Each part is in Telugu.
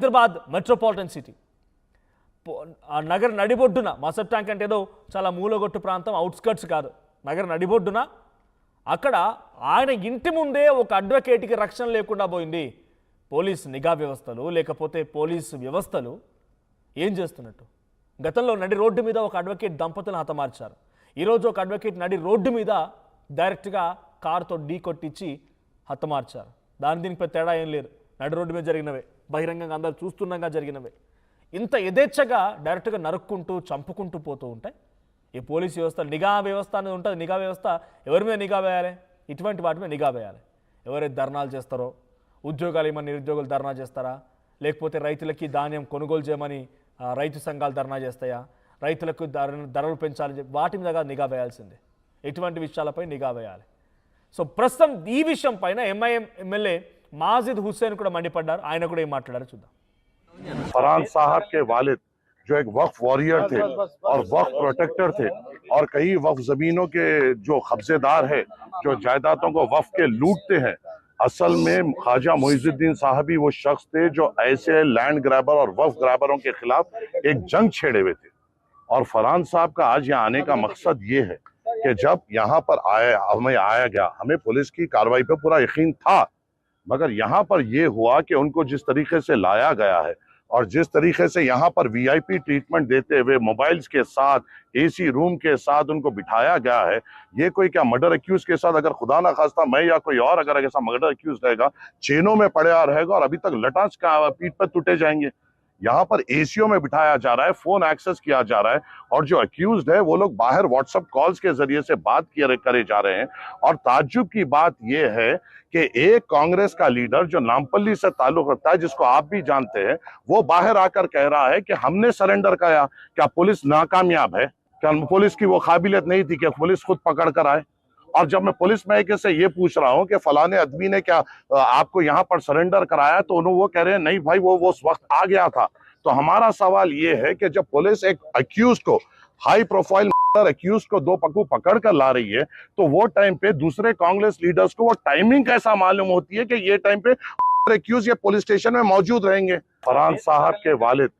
హైదరాబాద్ మెట్రోపాలిటన్ సిటీ ఆ నగర నడిబొడ్డున మసబ్ ట్యాంక్ అంటే ఏదో చాలా మూలగొట్టు ప్రాంతం, అవుట్స్కర్ట్స్ కాదు, నగర నడిబొడ్డున అక్కడ ఆయన ఇంటి ముందే ఒక అడ్వకేట్కి రక్షణ లేకుండా పోయింది. పోలీస్ నిఘా వ్యవస్థలు లేకపోతే పోలీసు వ్యవస్థలు ఏం చేస్తున్నట్టు? గతంలో నడి రోడ్డు మీద ఒక అడ్వకేట్ దంపతులను హతమార్చారు. ఈరోజు ఒక అడ్వకేట్ నడి రోడ్డు మీద డైరెక్ట్గా కారుతో ఢీ కొట్టించి హతమార్చారు. దీనికి పెద్ద తేడా ఏం లేదు, నడి రోడ్డు మీద జరిగినవే, బహిరంగంగా అందరూ చూస్తుండగా జరిగినవే. ఇంత యథేచ్ఛగా డైరెక్ట్గా నరుక్కుంటూ చంపుకుంటూ పోతూ ఉంటాయి ఈ పోలీస్ వ్యవస్థ. నిఘా వ్యవస్థ అనేది ఉంటుంది. నిఘా వ్యవస్థ ఎవరి మీద నిఘా వేయాలి? ఇటువంటి వాటి మీద నిఘా వేయాలి. ఎవరైతే ధర్నాలు చేస్తారో, ఉద్యోగాలు ఏమని నిరుద్యోగులు ధర్నా చేస్తారా, లేకపోతే రైతులకి ధాన్యం కొనుగోలు చేయమని రైతు సంఘాలు ధర్నా చేస్తాయా, రైతులకు ధరలు పెంచాలని వాటి మీద నిఘా వేయాల్సిందే. ఎటువంటి విషయాలపై నిఘా వేయాలి. సో ప్రస్తుతం ఈ విషయం పైన ఎంఐఎం ఎమ్మెల్యే మాజిద్ హుస్సేన్ కూడా మండిపడ్డారు. ఆయన కూడా ఏం మాట్లాడారో చూద్దాం. फरहान साहब के वालिद जो एक वक्फ वॉरियर थे और वक्फ प्रोटेक्टर थे और कई वक्फ जमीनों के जो कब्जेदार है, जो जायदादों को वक्फ के लूटते हैं, असल में ख्वाजा मोइजुद्दीन साहब ही वो शख्स थे जो ऐसे लैंड ग्रैबर और वक्फ ग्रैबरों के खिलाफ एक जंग छेड़े हुए थे। और फरहान साहब का आज यहाँ आने का मकसद ये है कि जब यहाँ पर हमें आया गया, हमें पुलिस की कार्रवाई पे पूरा यकीन था, मगर यहाँ पर यह हुआ कि उनको जिस तरीके से लाया गया है और जिस तरीके से यहाँ पर वीआईपी ट्रीटमेंट देते हुए मोबाइल्स के साथ, एसी रूम के साथ उनको बिठाया गया है, ये कोई क्या मर्डर एक्यूज के साथ अगर खुदा ना खास्ता मैं या कोई और अगर ऐसा मर्डर एक्यूज रहेगा, चेनों में पड़ा रहेगा और अभी तक लटास का पीठ पर टूटे जाएंगे। यहाँ पर एसीओ में बिठाया जा रहा है, फोन एक्सेस किया जा रहा है और जो अक्यूज्ड है वो लोग बाहर व्हाट्सएप कॉल्स के जरिए से बात करे जा रहे हैं। और ताज्जुब की बात यह है कि एक कांग्रेस का लीडर जो नामपल्ली से ताल्लुक रखता है, जिसको आप भी जानते हैं, वो बाहर आकर कह रहा है कि हमने सरेंडर किया। क्या पुलिस नाकामयाब है? क्या पुलिस की वो काबिलियत नहीं थी कि पुलिस खुद पकड़ कर आए? और जब मैं पुलिस महकमे से ये पूछ रहा हूँ कि फलाने आदमी ने क्या आपको यहाँ पर सरेंडर कराया, तो वो कह रहे हैं नहीं भाई वो उस वक्त आ गया था। तो हमारा सवाल ये है कि जब पुलिस एक अक्यूज को, हाई प्रोफाइल अक्यूज को दो पक्कू पकड़ कर ला रही है, तो वो टाइम पे दूसरे कांग्रेस लीडर्स को वो टाइमिंग कैसा मालूम होती है कि ये टाइम पे अक्यूज ये पुलिस स्टेशन में मौजूद रहेंगे। फरहान साहब के वालिद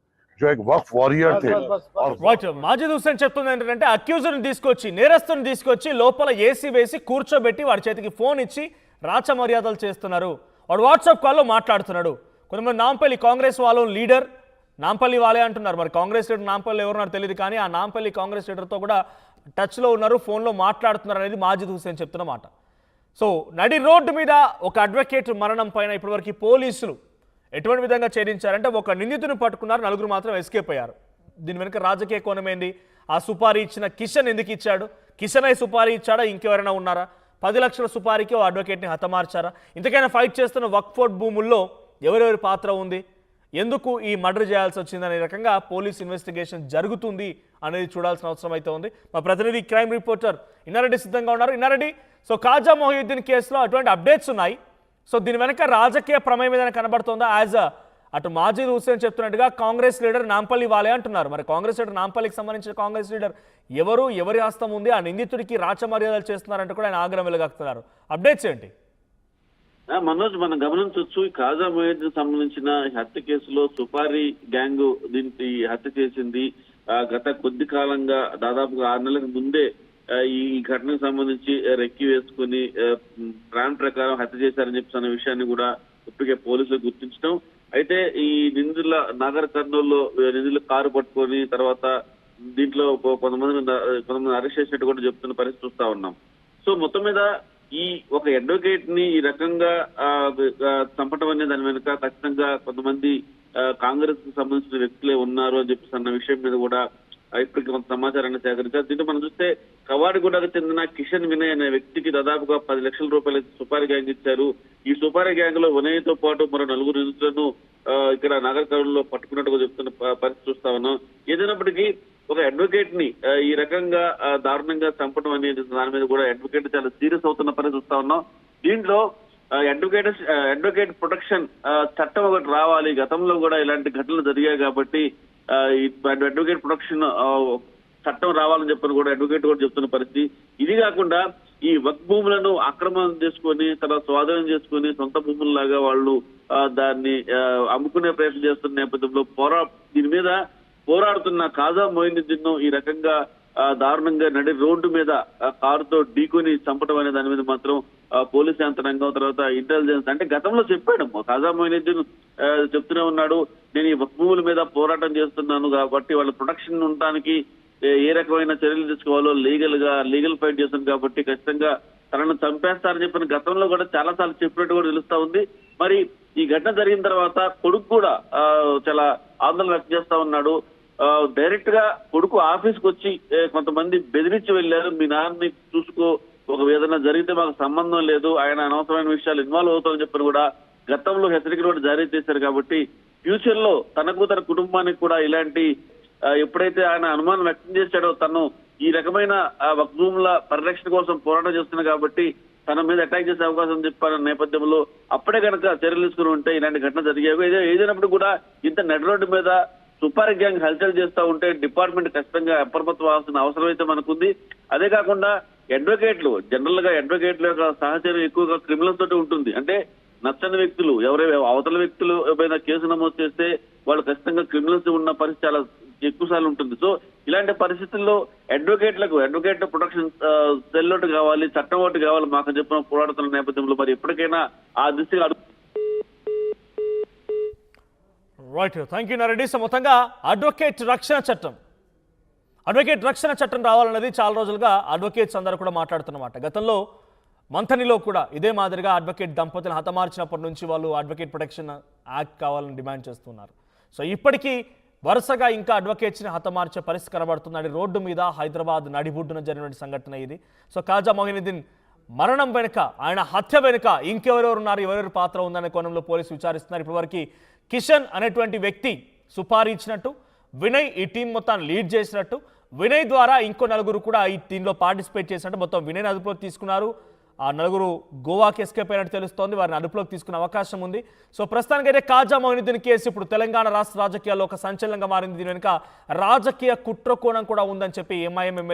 जो एक वक्फ वॉरियर थे और మాజిద్ హుస్సేన్ చెప్తుంది ఏంటంటే అక్యూజ్ని తీసుకొచ్చి, నేరస్తుని తీసుకొచ్చి లోపల ఏసీ వేసి కూర్చోబెట్టి వాడి చేతికి ఫోన్ ఇచ్చి రాచ మర్యాదలు చేస్తున్నారు. వాడు వాట్సాప్ కాల్లో మాట్లాడుతున్నాడు. కొంతమంది నాంపల్లి కాంగ్రెస్ వాళ్ళు లీడర్ నాంపల్లి వాళ్ళే అంటున్నారు. మరి కాంగ్రెస్ లీడర్ నాంపల్లి ఎవరున్నారో తెలియదు, కానీ ఆ నాంపల్లి కాంగ్రెస్ లీడర్తో కూడా టచ్లో ఉన్నారు, ఫోన్లో మాట్లాడుతున్నారు అనేది మాజిద్ హుస్సేన్ చెప్తున్న మాట. సో నడి రోడ్డు మీద ఒక అడ్వకేట్ మరణం పైన ఇప్పటివరకు పోలీసులు ఎటువంటి విధంగా ఛేదించారంటే, ఒక నిందితుని పట్టుకున్నారు, నలుగురు మాత్రం ఎస్కేప్ అయ్యారు. దీని వెనుక రాజకీయ కోణమేంది? ఆ సుపారీ ఇచ్చిన కిషన్ ఎందుకు ఇచ్చాడు? కిషన్ అయి సుపారీ ఇచ్చాడా? ఇంకెవరైనా ఉన్నారా? 10 లక్షల సుపారీకి ఓ అడ్వకేట్ని హతమార్చారా? ఇంతకైనా ఫైట్ చేస్తున్న వక్ఫ్ భూముల్లో ఎవరెవరి పాత్ర ఉంది? ఎందుకు ఈ మర్డర్ చేయాల్సి వచ్చిందనే రకంగా పోలీస్ ఇన్వెస్టిగేషన్ జరుగుతుంది అనేది చూడాల్సిన అవసరం అయితే ఉంది. మా ప్రతినిధి క్రైమ్ రిపోర్టర్ ఇన్నారెడ్డి సిద్ధంగా ఉన్నారు. ఇన్నారెడ్డి, సో ఖాజా మొహియుద్దీన్ కేసులో అటువంటి అప్డేట్స్ ఉన్నాయి. సో దీని వెనక రాజకీయ ప్రమేయం ఏదైనా కనబడుతుందా? అటు మాజిద్ హుస్సేన్ చెప్తున్నట్టుగా కాంగ్రెస్ లీడర్ నాంపల్లి వాళ్ళే అంటున్నారు. మరి కాంగ్రెస్ లీడర్ నాంపల్లికి సంబంధించిన కాంగ్రెస్ లీడర్ ఎవరి హస్తం ఉంది? ఆ నిందితుడికి రాచ మర్యాదలు చేస్తున్నారంటే కూడా ఆయన ఆగ్రహం వెలుగక్కుతున్నారు. అప్డేట్స్ ఏంటి? మనోజ్, మనం గమనించవచ్చు, ఈ ఖాజా మొహియుద్దీన్ సంబంధించిన హత్య కేసులో సుపారీ గ్యాంగ్ దీనికి హత్య చేసింది. గత కొద్ది కాలంగా దాదాపుగా 6 నెలలకు ముందే ఈ ఘటనకు సంబంధించి రెక్కి వేసుకుని ప్లాన్ ప్రకారం హత్య చేశారని చెప్పి అన్న విషయాన్ని కూడా ఇప్పటికే పోలీసులు గుర్తించడం. అయితే ఈ నిందితుల నాగర్ కర్నూలులో నిందితులు కారు పట్టుకొని తర్వాత దీంట్లో కొంతమంది అరెస్ట్ చేసినట్టు కూడా చెప్తున్న పరిస్థితి చూస్తా ఉన్నాం. సో మొత్తం మీద ఈ ఒక అడ్వకేట్ ని ఈ రకంగా చంపడం అనే దాని వెనుక ఖచ్చితంగా కొంతమంది కాంగ్రెస్ కు సంబంధించిన వ్యక్తులే ఉన్నారు అని చెప్పేసి అన్న విషయం మీద కూడా ఇప్పటికి కొంత సమాచారాన్ని సేకరించారు. దీంట్లో మనం చూస్తే కవాడిగూడకు చెందిన కిషన్ వినయ్ అనే వ్యక్తికి దాదాపుగా 10 లక్షల రూపాయలు సుపారీ గ్యాంగ్ ఇచ్చారు. ఈ సుపారీ గ్యాంగ్ లో వినయ్తో పాటు మరో 4 నిందితులను ఇక్కడ నాగర్ కర్నూలులో పట్టుకున్నట్టుగా చెప్తున్న పరిస్థితి చూస్తా ఉన్నాం. ఏదైనప్పటికీ ఒక అడ్వకేట్ ని ఈ రకంగా దారుణంగా చంపడం అనేది దాని మీద కూడా అడ్వకేట్ చాలా సీరియస్ అవుతున్న పరిస్థితి చూస్తా ఉన్నాం. దీంట్లో అడ్వకేట్ ప్రొటెక్షన్ చట్టం ఒకటి రావాలి. గతంలో కూడా ఇలాంటి ఘటనలు జరిగాయి కాబట్టి అడ్వకేట్ ప్రొటెక్షన్ చట్టం రావాలని చెప్పని కూడా అడ్వకేట్ కూడా చెప్తున్న పరిస్థితి. ఇది కాకుండా ఈ వక్ఫ్ భూములను ఆక్రమణ చేసుకొని తర్వాత స్వాధీనం చేసుకొని సొంత భూముల్లాగా వాళ్ళు దాన్ని అమ్ముకునే ప్రయత్నం చేస్తున్న నేపథ్యంలో దీని మీద పోరాడుతున్న ఖాజా మొయినుద్దీన్ ను ఈ రకంగా దారుణంగా నడి రోడ్డు మీద కారుతో ఢీకొని చంపడం అనే దాని మీద మాత్రం పోలీస్ యంత్రాంగం తర్వాత ఇంటెలిజెన్స్ అంటే గతంలో చెప్పాడు ఖాజా మొయినుద్దీన్ చెప్తూనే ఉన్నాడు, నేను ఈ భూముల మీద పోరాటం చేస్తున్నాను కాబట్టి వాళ్ళ ప్రొటెక్షన్ ఉండడానికి ఏ రకమైన చర్యలు తీసుకోవాలో లీగల్ ఫైట్ చేస్తాను కాబట్టి ఖచ్చితంగా తనను చంపేస్తారని చెప్పిన గతంలో కూడా చాలా సార్లు చెప్పినట్టు కూడా తెలుస్తా ఉంది. మరి ఈ ఘటన జరిగిన తర్వాత కొడుకు కూడా చాలా ఆందోళన వ్యక్తం చేస్తా ఉన్నాడు. డైరెక్ట్ గా కొడుకు ఆఫీస్కి వచ్చి కొంతమంది బెదిరించి వెళ్లారు, మీ నాన్నని చూసుకో, ఒక ఏదైనా జరిగితే మాకు సంబంధం లేదు, ఆయన అనవసరమైన విషయాలు ఇన్వాల్వ్ అవుతామని చెప్పని కూడా గతంలో హెచ్చరికలు కూడా జారీ చేశారు. కాబట్టి ఫ్యూచర్ లో తనకు తన కుటుంబానికి కూడా ఇలాంటి ఎప్పుడైతే ఆయన అనుమానం వ్యక్తం చేశాడో తను ఈ రకమైన వక్ఫ్ భూముల పరిరక్షణ కోసం పోరాటం చేస్తున్నా కాబట్టి తన మీద అటాక్ చేసే అవకాశం చెప్పారన్న నేపథ్యంలో అప్పుడే కనుక చర్యలు తీసుకుని ఉంటే ఇలాంటి ఘటన జరిగేవి. ఏదైనప్పుడు కూడా ఇంత నడి రోడ్డు మీద సుపారీ గ్యాంగ్ హల్చల్ చేస్తూ ఉంటే డిపార్ట్మెంట్ ఖచ్చితంగా అప్రమత్తమవలసిన అవసరం అయితే మనకుంది. అదే కాకుండా అడ్వకేట్లు జనరల్ గా అడ్వకేట్ల యొక్క సహచర్యం ఎక్కువగా క్రిమినల్స్ తోటి ఉంటుంది. అంటే నచ్చని వ్యక్తులు అవతల వ్యక్తులు ఏమైనా కేసు నమోదు చేస్తే వాళ్ళు ఖచ్చితంగా క్రిమినల్స్ ఉన్న పరిస్థితి చాలా ఎక్కువ సార్లు ఉంటుంది. సో ఇలాంటి పరిస్థితుల్లో అడ్వకేట్ ప్రొటెక్షన్ సెల్ ఒకటి కావాలి, చట్టం ఒకటి కావాలి మాకు చెప్పిన పోరాడుతున్న నేపథ్యంలో మరి ఎప్పటికైనా ఆ దిశగా right. Thank you Nareddy. So మొత్తంగా అడ్వకేట్ రక్షణ చట్టం రావాలన్నది చాలా రోజులుగా అడ్వకేట్స్ అందరూ కూడా మాట్లాడుతున్నమాట. గతంలో మంథనిలో కూడా ఇదే మాదిరిగా అడ్వకేట్ దంపతులను హతమార్చినప్పటి నుంచి వాళ్ళు అడ్వకేట్ ప్రొటెక్షన్ యాక్ట్ కావాలని డిమాండ్ చేస్తున్నారు. సో ఇప్పటికీ వరుసగా ఇంకా అడ్వకేట్స్ని హతమార్చే పరిస్థితి కనబడుతుంది. రోడ్డు మీద హైదరాబాద్ నడిబొడ్డున జరిగిన సంఘటన ఇది. సో ఖాజా మొయినుద్దీన్ మరణం వెనుక, ఆయన హత్య వెనుక ఇంకెవరెవరున్నారు, ఎవరెవరి పాత్ర ఉందనే కోణంలో పోలీసు విచారిస్తున్నారు. ఇప్పటివరకు కిషన్ అనేటువంటి వ్యక్తి సుపారీ ఇచ్చినట్టు, వినయ్ ఈ టీం మొత్తాన్ని లీడ్ చేసినట్టు, వినయ్ ద్వారా ఇంకో నలుగురు కూడా ఈ టీంలో పార్టిసిపేట్ చేసినట్టు మొత్తం వినయ్ అదుపులోకి తీసుకున్నారు. ఆ నలుగురు గోవాకి ఎస్కేప్ అయినట్టు తెలుస్తోంది, వారిని అదుపులోకి తీసుకునే అవకాశం ఉంది. సో ప్రస్తుతానికైతే ఖాజా మొయినుద్దీన్ కేసు ఇప్పుడు తెలంగాణ రాష్ట్ర రాజకీయాల్లో ఒక సంచలనంగా మారింది. దీని వెనుక రాజకీయ కుట్ర కోణం కూడా ఉందని చెప్పి ఎంఐఎం ఎమ్మెల్యే